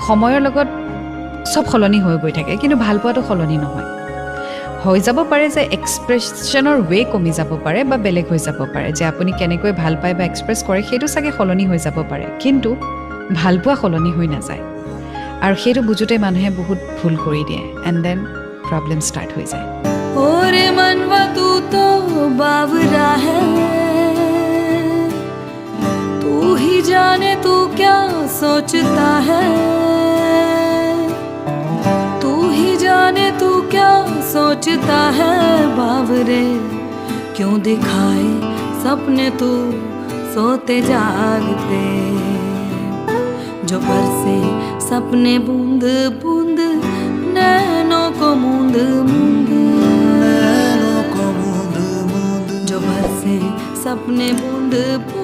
সময়ৰ লগত সব সলনি হৈ গৈ থাকে কিন্তু ভাল পোৱাটো সলনি নহয় হৈ যাব পাৰে যে এক্সপ্ৰেছনৰ ৱে কমি যাব পাৰে বা বেলেগ হৈ যাব পাৰে যে আপুনি কেনেকৈ ভাল পায় বা এক্সপ্ৰেছ কৰে সেইটো চাগে সলনি হৈ যাব পাৰে কিন্তু ভাল পোৱা সলনি হৈ নাযায় আৰু সেইটো বুজোতে মানুহে বহুত ভুল কৰি দিয়ে এণ্ড দেন প্ৰব্লেম ষ্টাৰ্ট হৈ যায় ओरे मनवा तू तो बावरा है तू ही जाने तू क्या सोचता है तू ही जाने तू क्या सोचता है बावरे क्यों दिखाए सपने तू सोते जागते जो बरसे सपने बूंद बूंद नैनों को मूंद मूंद जो बरसे सपने बूंद बूंद